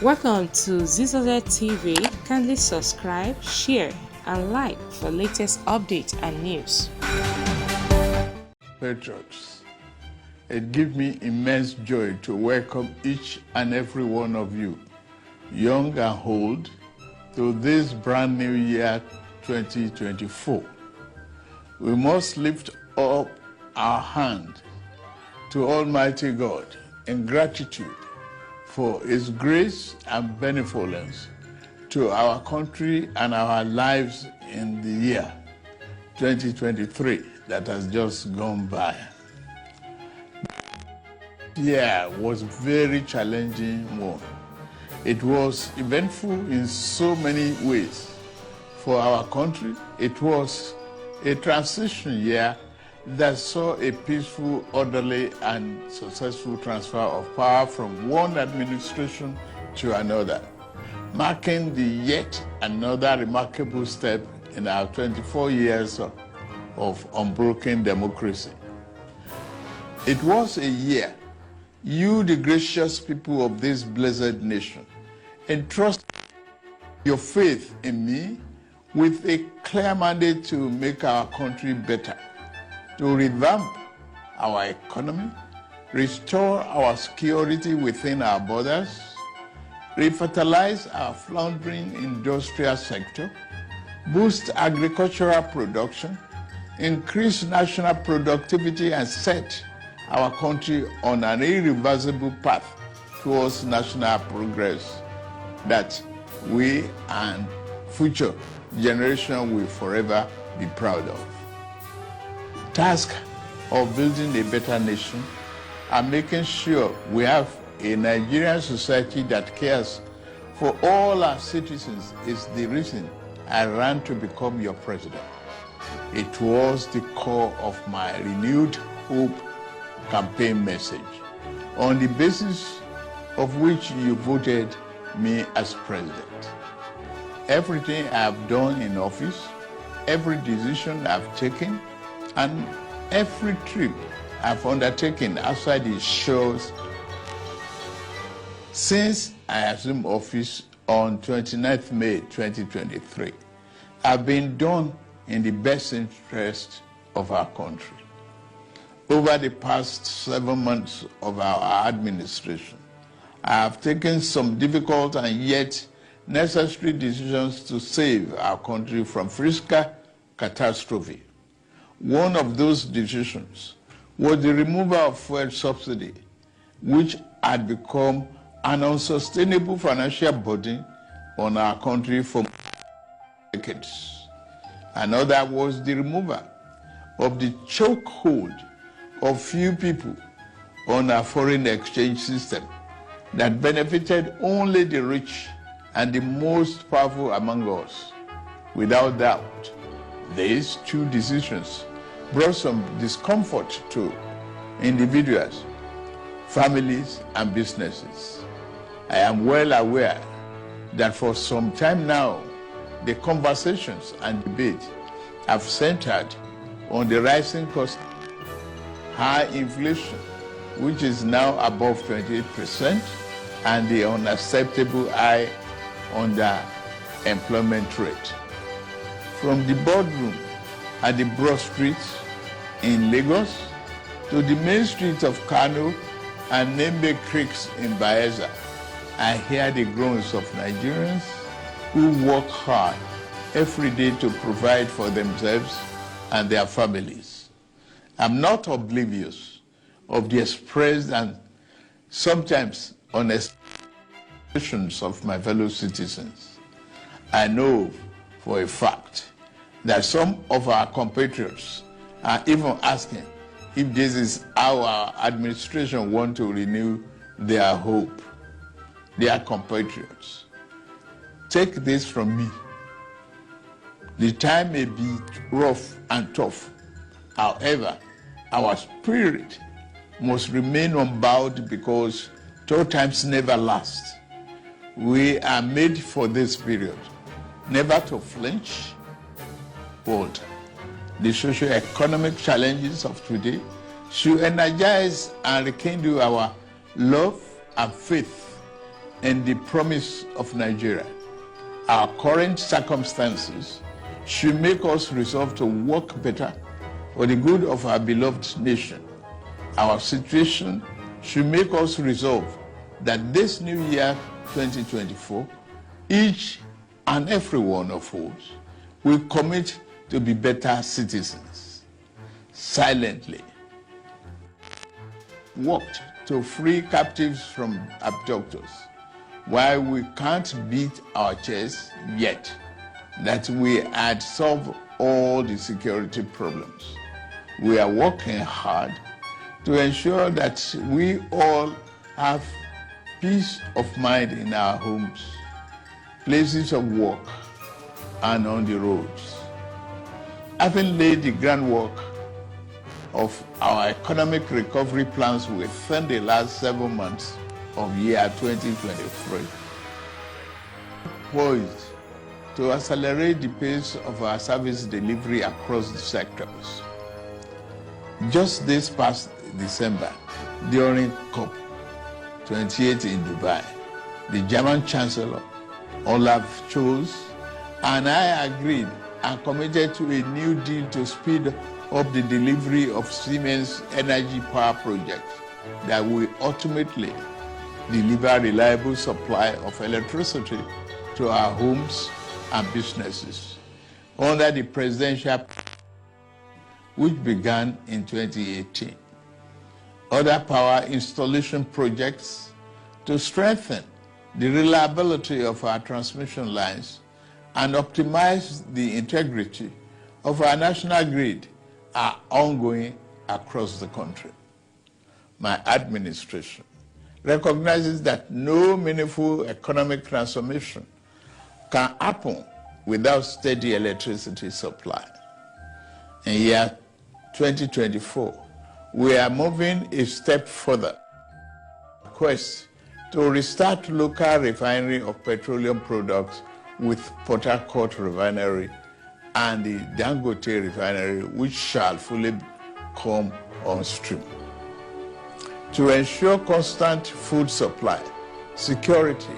Welcome to Zisodel TV. Kindly subscribe, share, and like for latest updates and news. Patriots, it gives me immense joy to welcome each and every one of you, young and old, to this brand new year 2024. We must lift up our hand to Almighty God in gratitude for His grace and benevolence to our country and our lives in the year 2023 that has just gone by. The year was very challenging one. It was eventful in so many ways. For our country, it was a transition year that saw a peaceful, orderly, and successful transfer of power from one administration to another, marking the yet another remarkable step in our 24 years of unbroken democracy. It was a year you, the gracious people of this blessed nation, entrust your faith in me with a clear mandate to make our country better, to revamp our economy, restore our security within our borders, revitalize our floundering industrial sector, boost agricultural production, increase national productivity, and set our country on an irreversible path towards national progress that we and future generations will forever be proud of. Task of building a better nation and making sure we have a Nigerian society that cares for all our citizens is the reason I ran to become your president. It was the core of my renewed hope campaign message, on the basis of which you voted me as president. Everything I have done in office, every decision I've taken, and every trip I've undertaken outside the shores since I assumed office on 29th May 2023 have been done in the best interest of our country. Over the past 7 months of our administration, I have taken some difficult and yet necessary decisions to save our country from fiscal catastrophe. One of those decisions was the removal of fuel subsidy, which had become an unsustainable financial burden on our country for decades. Another was the removal of the chokehold of few people on our foreign exchange system that benefited only the rich and the most powerful among us. Without doubt, these two decisions brought some discomfort to individuals, families, and businesses. I am well aware that for some time now, the conversations and debate have centered on the rising cost, high inflation, which is now above 28%, and the unacceptable high underemployment rate. From the boardroom at the broad streets in Lagos to the main streets of Kano and Nembe creeks in Bayelsa, I hear the groans of Nigerians who work hard every day to provide for themselves and their families. I'm not oblivious of the expressed and sometimes honest expectations of my fellow citizens. I know for a fact that some of our compatriots are even asking if this is how our administration wants to renew their hope. Their compatriots, take this from me. The time may be rough and tough. However, our spirit must remain unbowed because tough times never last. We are made for this period, never to flinch. Hold. The socio-economic challenges of today should energize and rekindle our love and faith and the promise of Nigeria. Our current circumstances should make us resolve to work better for the good of our beloved nation. Our situation should make us resolve that this new year 2024, each and every one of us will commit to be better citizens. Silently worked to free captives from abductors, while we can't beat our chest yet that we had solved all the security problems. We are working hard to ensure that we all have peace of mind in our homes, places of work, and on the roads. Having laid the groundwork of our economic recovery plans within the last 7 months of year 2023, poised to accelerate the pace of our service delivery across the sectors. Just this past December, during COP28 in Dubai, the German Chancellor, Olaf Scholz, and I agreed and committed to a new deal to speed up the delivery of Siemens energy power projects that will ultimately deliver reliable supply of electricity to our homes and businesses under the presidential, which began in 2018. Other power installation projects to strengthen the reliability of our transmission lines and optimize the integrity of our national grid are ongoing across the country. My administration recognizes that no meaningful economic transformation can happen without steady electricity supply. In year 2024, we are moving a step further. Quest to restart local refinery of petroleum products with Port Harcourt Refinery and the Dangote Refinery, which shall fully come on stream. To ensure constant food supply, security,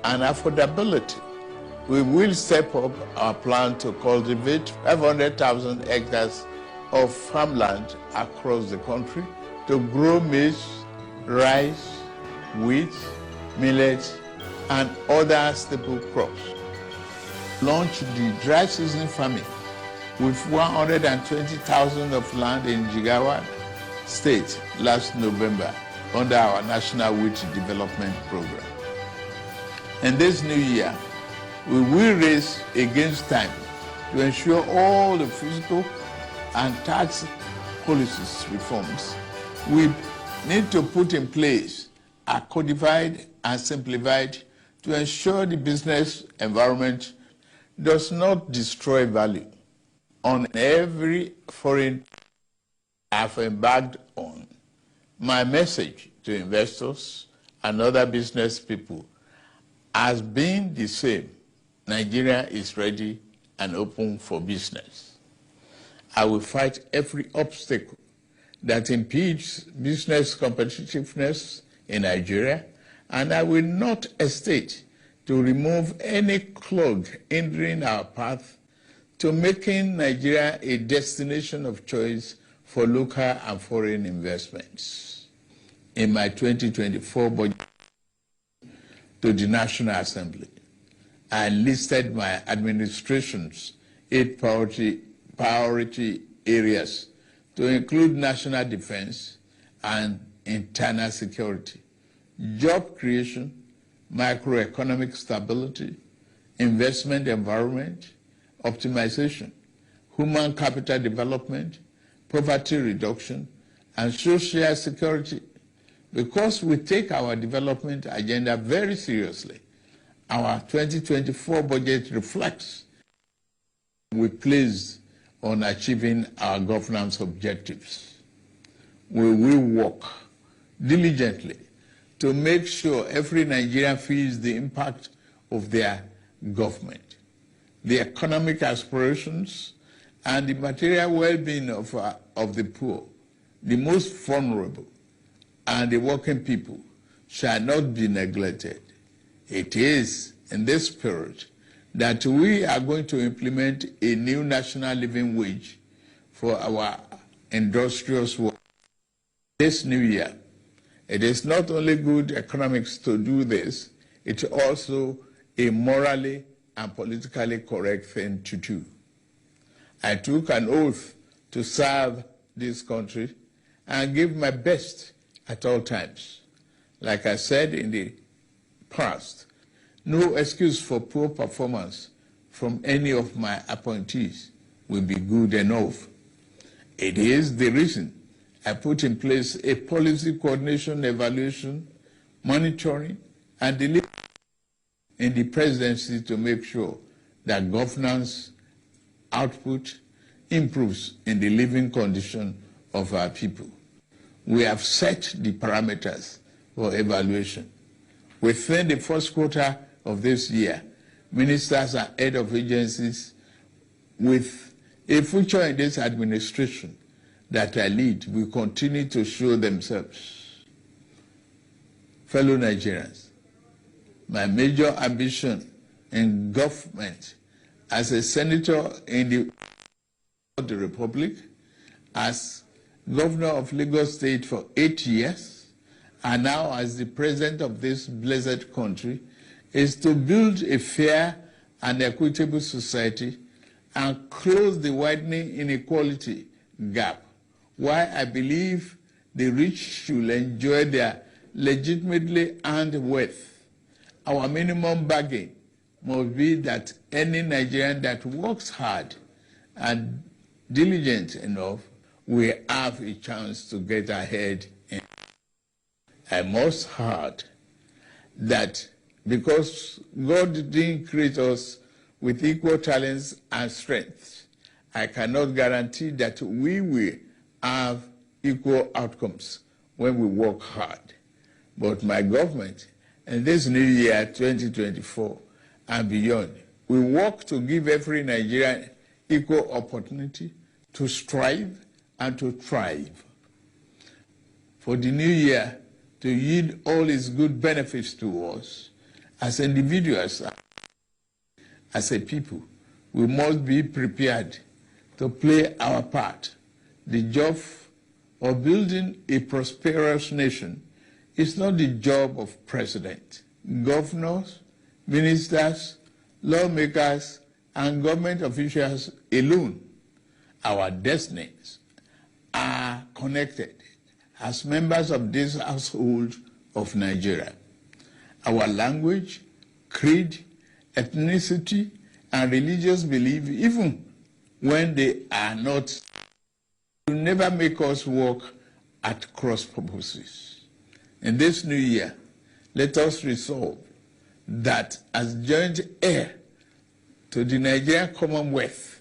and affordability, we will step up our plan to cultivate 500,000 hectares of farmland across the country to grow maize, rice, wheat, millet, and other staple crops. Launch the dry season farming with 120,000 of land in Jigawa State last November under our National Wheat Development Program. In this new year, we will race against time to ensure all the fiscal and tax policies reforms we need to put in place are codified and simplified to ensure the business environment does not destroy value on every foreign I've embarked on. My message to investors and other business people has been the same. Nigeria is ready and open for business. I will fight every obstacle that impedes business competitiveness in Nigeria, and I will not hesitate to remove any clog hindering our path to making Nigeria a destination of choice for local and foreign investments. In my 2024 budget to the National Assembly, I listed my administration's 8 priority areas to include national defense and internal security, job creation, macroeconomic stability, investment environment, optimization, human capital development, poverty reduction, and social security. Because we take our development agenda very seriously, our 2024 budget reflects we place on achieving our governance objectives. We will work diligently to make sure every Nigerian feels the impact of their government, the economic aspirations, and the material well-being of the poor, the most vulnerable, and the working people shall not be neglected. It is in this spirit that we are going to implement a new national living wage for our industrious work this new year. It is not only good economics to do this, it's also a morally and politically correct thing to do. I took an oath to serve this country and give my best at all times. Like I said in the past, no excuse for poor performance from any of my appointees will be good enough. It is the reason I put in place a policy coordination, evaluation, monitoring, and delivery in the presidency to make sure that governance output improves in the living condition of our people. We have set the parameters for evaluation. Within the first quarter of this year, ministers and head of agencies with a future in this administration that I lead will continue to show themselves. Fellow Nigerians, my major ambition in government as a senator in the Republic, as governor of Lagos State for 8 years, and now as the president of this blessed country, is to build a fair and equitable society and close the widening inequality gap, while I believe the rich should enjoy their legitimately earned wealth. Our minimum bargain must be that any Nigerian that works hard and diligent enough will have a chance to get ahead. I must add that because God didn't create us with equal talents and strengths, I cannot guarantee that we will have equal outcomes when we work hard. But my government, in this new year, 2024 and beyond, will work to give every Nigerian equal opportunity to strive and to thrive. For the new year to yield all its good benefits to us, as individuals, as a people, we must be prepared to play our part. The job of building a prosperous nation is not the job of president, governors, ministers, lawmakers, and government officials alone. Our destinies are connected as members of this household of Nigeria. Our language, creed, ethnicity, and religious belief, even when they are not, will never make us work at cross purposes. In this new year, let us resolve that as joint heir to the Nigerian Commonwealth,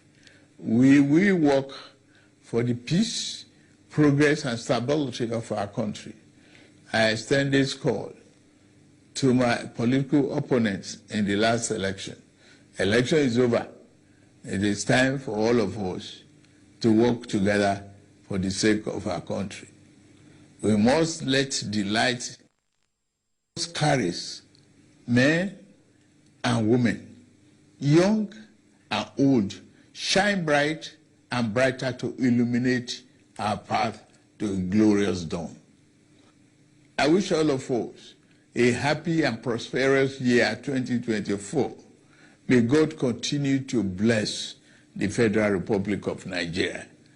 we will work for the peace, progress, and stability of our country. I extend this call to my political opponents in the last election. Election is over. It is time for all of us to work together for the sake of our country. We must let the light carry men and women, young and old, shine bright and brighter to illuminate our path to a glorious dawn. I wish all of us a happy and prosperous year 2024. May God continue to bless the Federal Republic of Nigeria.